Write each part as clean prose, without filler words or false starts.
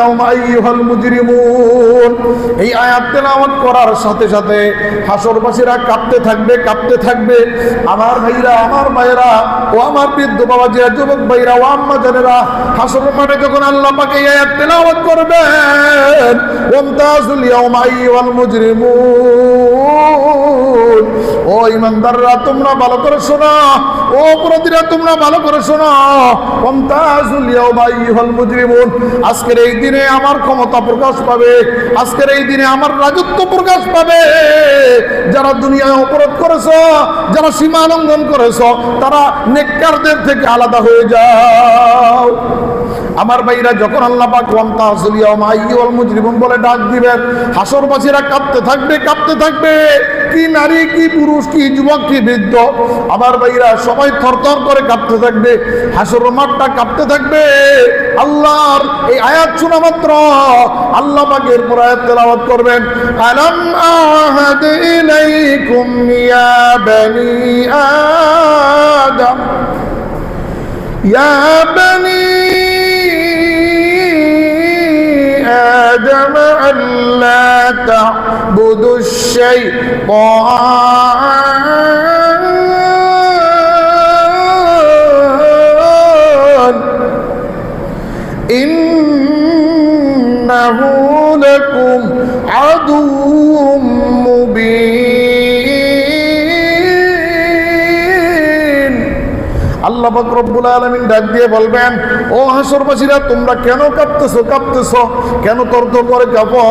ইয়াওমা আইয়ুহাল মুজরিমুন। এই আয়াত তেলাওয়াত করার সাথে সাথে হাসরবাসীরা কাঁপতে থাকবে, কাঁপতে থাকবে। আমার ভাইরা, আমার ভাইরা, ও আমার বৃদ্ধ বাবাজিরা, যুবক ভাইরা, ও আম্মা জানেরা, হাসর মাঠে যখন আল্লাহ পাক এই আয়াত তেলাওয়াত করবেন, ওয়ামতাজুল ইয়াওমা আইয়ুহাল মুজরিমুন, ও ইমানদাররা তোমরা ভালো করে শোনো, ও অপরাধীরা তোমরা ভালো করে শোনো, ওয়ামতাজুল ইয়াওমা আইয়ুহাল মুজরিমুন, আজকের এই দিনে আমার ক্ষমতা প্রকাশ পাবে, আজকের এই দিনে আমার রাজত্ব প্রকাশ পাবে। যারা দুনিয়ায় অপরাধ করেছো, যারা সীমা লঙ্ঘন করেছো, তারা নেককারদের থেকে আলাদা হয়ে যাও। আমার ভাইরা, যখন আল্লাহ পাক ওয়ামতাজুল ইয়াওমা আইয়ুহাল মুজরিমুন বলে ডাক দিবেন, হাসরবাসীরা কাঁপতে থাকবে, কাঁপতে থাকবে। কি নারী, কি পুরুষ, কি যুবক, কি বৃদ্ধ, আমার ভাইরা সবাই থরথর করে কাঁপতে থাকবে, হাসর মাঠটা কাঁপতে থাকবে। আল্লাহর এই আয়াত শোনা মাত্র আল্লাহ পাক এরপর আয়াত তেলাওয়াত করবেন, আলাম আহাদ ইলাইকুম ইয়া বানি আদম, ইয়া বানি آدم ألا تعبدوا الشيطان إنه لكم عدو مبين। আল্লাহ পাক রব্বুল আলামিন ডাক দিয়ে বলবেন, ও হাসরবাসীরা তোমরা কেন কাঁপতেছো, কাঁপতেছো কেন, তরতর করে কাঁপো?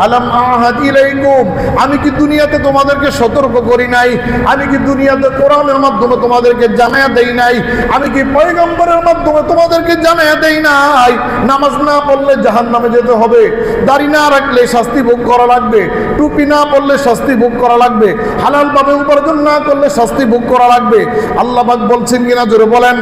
আলাম আহাদ ইলাইকুম, আমি কি দুনিয়াতে তোমাদেরকে সতর্ক করি নাই? আমি কি দুনিয়াতে কোরআনের মাধ্যমে তোমাদেরকে জানায়া দেই নাই? আমি কি পয়গম্বরের মাধ্যমে তোমাদেরকে জানায়া দেই নাই? নামাজ না পড়লে জাহান্নামে যেতে হবে, দাড়ি না রাখলে শাস্তি ভোগ করা লাগবে, টুপি না পড়লে শাস্তি ভোগ করা লাগবে, হালাল ভাবে উপার্জন না করলে শাস্তি ভোগ করা লাগবে। আল্লাহ পাক বলছেন কিনা জোরে বলেন?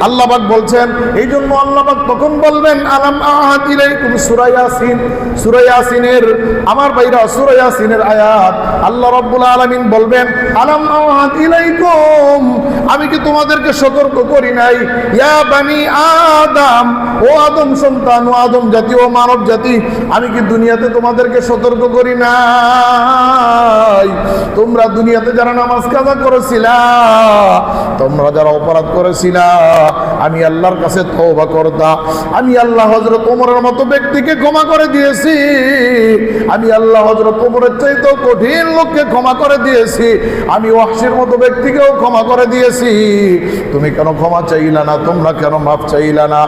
আল্লাহ পাক বলছেন। এই জন্য আল্লাহ পাক তখন বলবেন, আলাম আহাদ ইলাইকুম, সূরা ইয়াসিন, সূরা ইয়াসিনের আমার ভাইরা, সূরা ইয়াসিনের আয়াত আল্লাহ রাব্বুল আলামিন বলবেন, আলাম আহাদ ইলাইকুম, আমি কি তোমাদেরকে সতর্ক করি নাই? ইয়া বানি আদম, ও আদম সন্তান, ও আদম জাতি, ও মানব জাতি, আমি কি দুনিয়াতে তোমাদেরকে সতর্ক করি নাই? তোমরা দুনিয়াতে যারা নামাজ কাজা করেছিলা, তোমরা যারা অপরাধ করেছিলা, আমি আল্লাহর কাছে তওবা করতা। আমি আল্লাহ হযরত ওমরের মতো ব্যক্তিকে ক্ষমা করে দিয়েছি, আমি আল্লাহ হযরত ওমরের চাইতেও কঠিন লোককে ক্ষমা করে দিয়েছি, আমি ওয়াহশীর মতো ব্যক্তিকেও ক্ষমা করে দিয়েছি। তুমি কেন ক্ষমা চাইলা না? তোমরা কেন মাফ চাইলা না?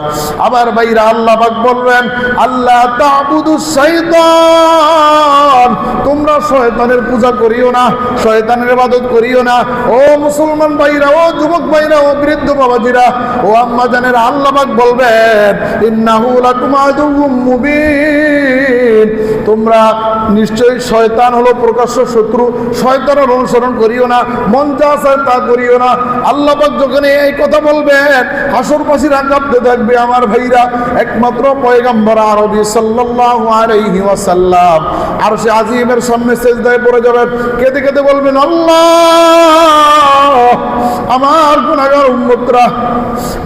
আবার ভাইরা, আল্লাহ পাক বলবেন, আল্লাহ তা'বুদুশ শাইতান, তোমরা শয়তানের পূজা করিও না, শয়তানের ইবাদত করিও না। ও মুসলমান ভাইরা, ও যুবক ভাইরা, ও বৃদ্ধ বাবাজিরা, ও আম্মা জানেরা, আল্লাহ পাক বলবেন, ইন্নাহু লাকুম আদুউম মুবিন, তোমরা নিশ্চয়ই শয়তান হলো প্রকাশ্য শত্রু, শয়তানের অনুসরণ করিও না, মন যা চায় তা করিও না। আল্লাহ পাক যখন এই কথা বলবেন, হাসরবাসীরা কাঁপতে থাকবে। আমার ভাইরা, একমাত্র পয়গম্বর আরবি সাল্লাল্লাহু আলাইহি ওয়াসাল্লাম আরশে আজিমের সামনে সিজদায় পড়ে যাবেন, কেঁদে কেঁদে বলবেন, আল্লাহ, আমার গুনাহগার উম্মতরা,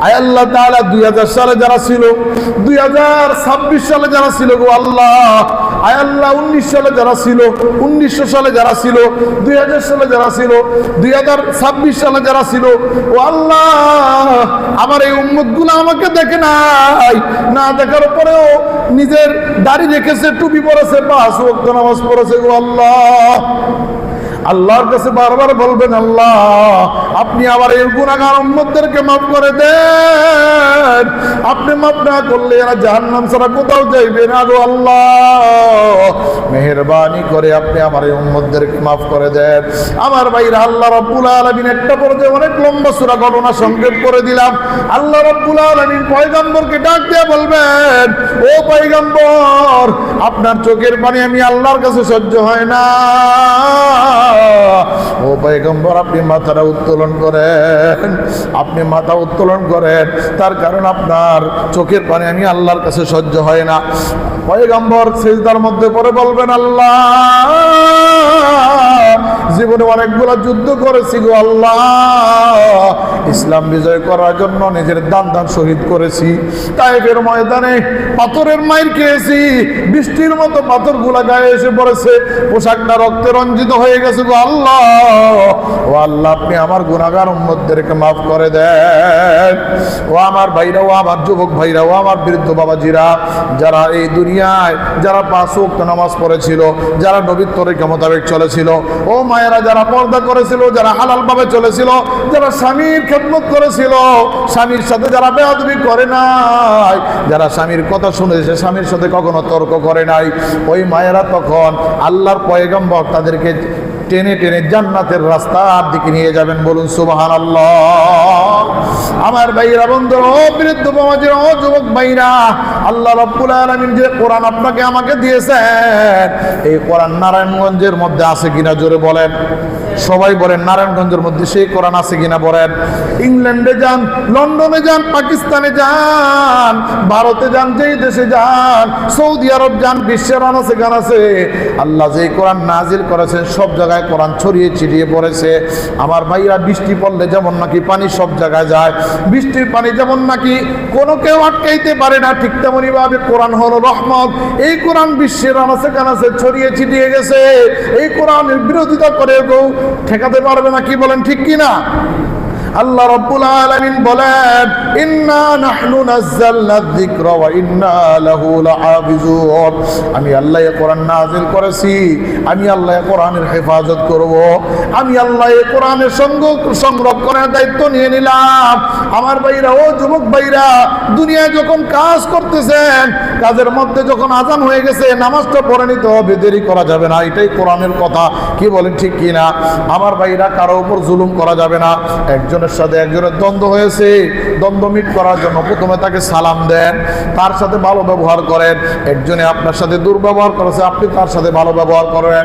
আয় আল্লাহ তাআলা 2000 সালে যারা ছিল, 2026 সালে যারা ছিল গো আল্লাহ, আয় আল্লাহ 19 সালে যারা ছিল, 1900 সালে যারা ছিল, 2000 সালে যারা ছিল, 2026 সালে যারা ছিল, ও আল্লাহ, আমার এই উম্মতগুলো আমাকে দেখে নাই, না দেখার পরেও নিজের দাড়ি রেখেছে, টুপি পরেছে, 5 ওয়াক্ত নামাজ পড়েছে গো আল্লাহ। আল্লাহর কাছে বারবার বলবেন, আল্লাহ আপনি আবার এই গুনাহগার উম্মতদেরকে মাফ করে দেন, আপনি মাফ না করলে এরা জাহান্নাম ছাড়া কোথাও যাইবে না গো আল্লাহ, মেহেরবানি করে আপনি আমার এই উম্মতদেরকে মাফ করে দেন। আমার ভাইরা, আল্লাহ রাব্বুল আলামিন একটা পর্যায়ে অনেক লম্বা সূরা ঘটনা সংক্ষেপ করে দিলাম। আল্লাহ রাব্বুল আলামিন পয়গম্বরকে ডাক দিয়ে বলবেন, ও পয়গম্বর, আপনার চোখের পানি আমি আল্লাহর কাছে সহ্য হয় না, ও পয়গম্বর আপনি মাথাটা উত্তোলন করেন, আপনি মাথা উত্তোলন করেন, তার কারণ আপনার চোখের পানি আমি আল্লাহর কাছে সহ্য হয় না। পয়গম্বর সিজদার মধ্যে পড়ে বলবেন, আল্লাহ জীবনে অনেকগুলো যুদ্ধ করেছি গো আল্লাহ, ইসলাম বিজয় করার জন্য নিজের দান শহীদ করেছি। তায়েফের ময়দানে পাথরের মাইর খেয়েছি, বৃষ্টির মতো পাথরগুলা গায়ে এসে পড়েছে, পোশাকটা রক্তে রঞ্জিত হয়ে গেছে গো আল্লাহ। ও আল্লাহ, আপনি আমার গুনাহগার উম্মতদেরকে মাফ করে দেন। ও আমার ভাইরা, ও আমার যুবক ভাইরা, ও আমার বৃদ্ধ বাবাজিরা, যারা এই দুনিয়ায় যারা 5 ওয়াক্ত নামাজ পড়েছিল, যারা নবীর তরিকা মোতাবেক চলেছিল, ও মায়েরা যারা পর্দা করেছিল, যারা হালাল ভাবে চলেছিল, যারা স্বামীর খেদমত করেছিল, স্বামীর সাথে যারা বেয়াদবি করে নাই, যারা স্বামীর কথা শুনেছে, স্বামীর সাথে কখনো তর্ক করে নাই, ওই মায়েরা তখন আল্লাহর পয়গম্বর তাদেরকে টেনে টেনে জান্নাতের রাস্তার দিকে নিয়ে যাবেন। বলুন সুবহানাল্লাহ। আমার ভাইরা, বন্ধুরা, ও বৃদ্ধ বাবাজিরা, ও যুবক ভাইরা, আল্লাহ রাব্বুল আলামিন যে কোরআন আপনাকে আমাকে দিয়েছেন, এই কোরআন নারায়ণগঞ্জের মধ্যে আছে কিনা জোরে বলেন। সবাই বলেন, নারায়ণগঞ্জের মধ্যে সেই কোরআন আছে কিনা বলেন। ইংল্যান্ডে যান, লন্ডনে যান, পাকিস্তানে যান, ভারতে যান, যেই দেশে যান, সৌদি আরব যান, বিশ্বের আনাচে কানাচে আল্লাহ যে কোরআন নাজিল করেছেন, সব জায়গায় কোরআন ছড়িয়ে ছিটিয়ে পড়েছে। আমার ভাইরা, বৃষ্টি পড়লে যেমন নাকি পানি সব জায়গায় যায়, বৃষ্টির পানি যেমন নাকি কোনো কেউ আটকাইতে পারে না, ঠিক তেমনি ভাবে কোরআন হলো রহমত। এই কোরআন বিশ্বের আনাচে কানাচে ছড়িয়ে ছিটিয়ে গেছে। এই কোরআনের বিরোধিতা করে কেউ ঠেকাতে পারবে না। কি বলেন, ঠিক কিনা? আল্লাহ রাব্বুল আলামিন বলেন, ইন্না নাহনু নাযালনা যিকরা ওয়া ইন্না লাহু লাহাফিজুন। আমি আল্লাহ এই কোরআন নাযিল করেছি, আমি আল্লাহ এই কোরআনের হেফাজত করব, আমি আল্লাহ এই কোরআনের সংরক্ষণের দায়িত্ব নিয়ে নিলাম। আমার ভাইরা, ও যুবক ভাইরা, দুনিয়ায় যখন কাজ করতেছেন, কাজের মধ্যে যখন আজান হয়ে গেছে, নামাজটা পড়ে নিতে হবে, দেরি করা যাবে না। এটাই কোরআনের কথা। কি বলেন, ঠিক কিনা? আমার ভাইরা, কারো উপর জুলুম করা যাবে না। একজনের সাথে একজনের দ্বন্দ্ব হয়েছে, দ্বন্দ্ব মিট করার জন্য প্রথমে তাকে সালাম দেন, তার সাথে ভালো ব্যবহার করেন। একজনে আপনার সাথে দুর্ব্যবহার করেছে, আপনি তার সাথে ভালো ব্যবহার করেন।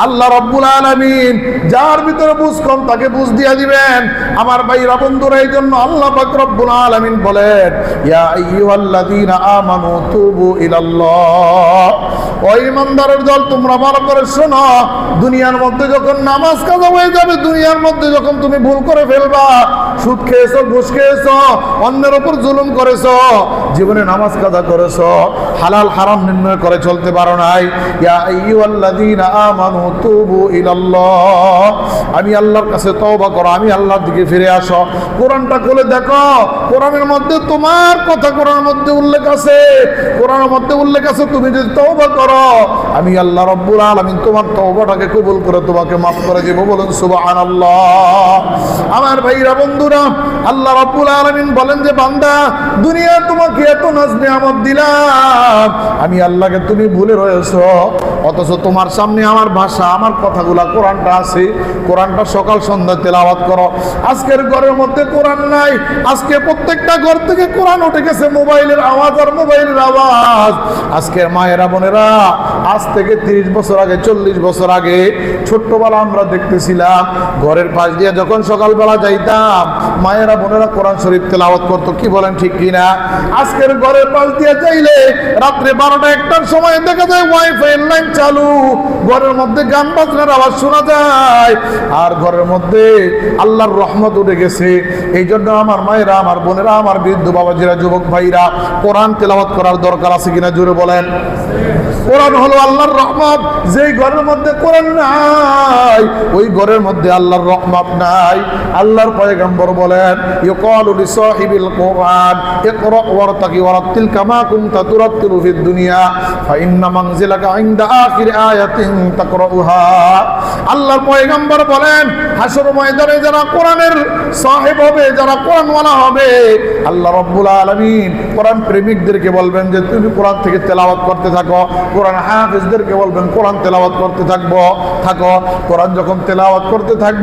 আল্লাহ রাব্বুল আলামিন যার ভিতরে বুঝ কম তাকে বুঝ দিয়ে দিবেন। আমার ভাইরা, বন্ধুরা, এই জন্য আল্লাহ পাক রব্বুল আলামিন বলেন, ইয়া আইয়ুহাল্লাযীনা আমানু তুবু ইলাল্লাহ। ও ঈমানদারের দল, তোমরা ভালো করে শোনো, দুনিয়ার মধ্যে যখন নামাজ কাজা হয়ে যাবে, দুনিয়ার মধ্যে যখন তুমি ভুল করে ফেলবা, সুদ খেয়েছো, ঘুষ খেয়েছো, অন্যের উপর জুলুম করেছো, জীবনে নামাজ কাজা করেছো, হালাল হারাম নির্ণয় করে চলতে পারো নাই, ইয়া আইয়ুহাল্লাযীনা আমানু তুবু ইলাল্লাহ। আমি আল্লাহর কাছে তওবা করো, আমি আল্লাহর দিকে ফিরে আসো। কোরআনটা খুলে দেখো, কোরআনের মধ্যে তোমার কথা কোরআনের মধ্যে উল্লেখ আছে, কোরআনের মধ্যে উল্লেখ আছে, তুমি যদি তওবা করো, আমি আল্লাহ রাব্বুল আলামিন তোমার তওবাটাকে কবুল করে তোমাকে মাফ করে দেব। বলুন সুবহানাল্লাহ। আমার ভাইরা, বন্ধুরা, আল্লাহ রাব্বুল আলামিন বলেন যে, বান্দা, দুনিয়া তোমাকে এত নাজ নিয়ামত দিলাম, আমি আল্লাহকে তুমি ভুলে রয়েছো, অথচ তোমার সামনে আমার ভাষা, আমার কথাগুলা, কোরআনটা আছে, কোরআনটা সকাল সন্ধ্যা তেলাওয়াত করো। আজকের ঘরের মধ্যে কোরআন নাই, আজকে প্রত্যেকটা ঘর থেকে কোরআন উঠে গেছে, মোবাইলের আওয়াজ আর মোবাইলের আওয়াজ। আজকের মায়েরা, বোনেরা, আজ থেকে 30 বছর আগে, 40 বছর আগে ছোট্টবেলা আমরা দেখতেছিলাম, ঘরের পাশ দিয়ে যখন সকালবেলা যাইতাম, মায়েরা বোনেরা কোরআন শরীফ তেলাওয়াত করতো। কি বলেন, ঠিক কিনা? আজকের ঘরের পাশ দিয়ে যাইলে রাত্রে 12টা 1টার সময় দেখা যায় ওয়াইফাই লাইন চালু, ঘরের মধ্যে গান বাজনার আওয়াজ শোনা যায়, আর ঘরের মধ্যে আল্লাহর রহমত উঠে গেছে। এই জন্য আমার মায়েরা, আমার বোনেরা, আমার বৃদ্ধ বাবাজিরা, যুবক ভাইরা, কোরআন তেলাওয়াত করার দরকার আছে কিনা জোরে বলেন। কোরআন হলো আল্লাহর রহমত। যেই ঘরের মধ্যে কোরআন নাই, ওই ঘরের মধ্যে আল্লাহর রহমত নাই। আল্লাহর পয়গম্বর বলেন, ইউকালু লিসাহিবিল কোরআন ইকরা ওয়ারতাকি ওয়ারাতিল কামা কুনতা তুরাতিলু ফিদ দুনিয়া ফা ইন্না মানজিলাকা ইনদা আখির আয়াতিন তাকরাউহা। আল্লাহর পয়গম্বর বলেন, হাসর ময়দানে যারা কোরআনের সাহেব হবে, যারা কোরআনওয়ালা হবে, আল্লাহ রাব্বুল আলামিন কোরআন প্রেমিকদেরকে বলবেন যে তুমি কোরআন থেকে তেলাওয়াত করতে থাকো। কোরআন হাফেজদেরকে বলবেন কোরআন তেলাওয়াত করতে থাকো। কোরআন যখন তেলাওয়াত করতে থাকবে,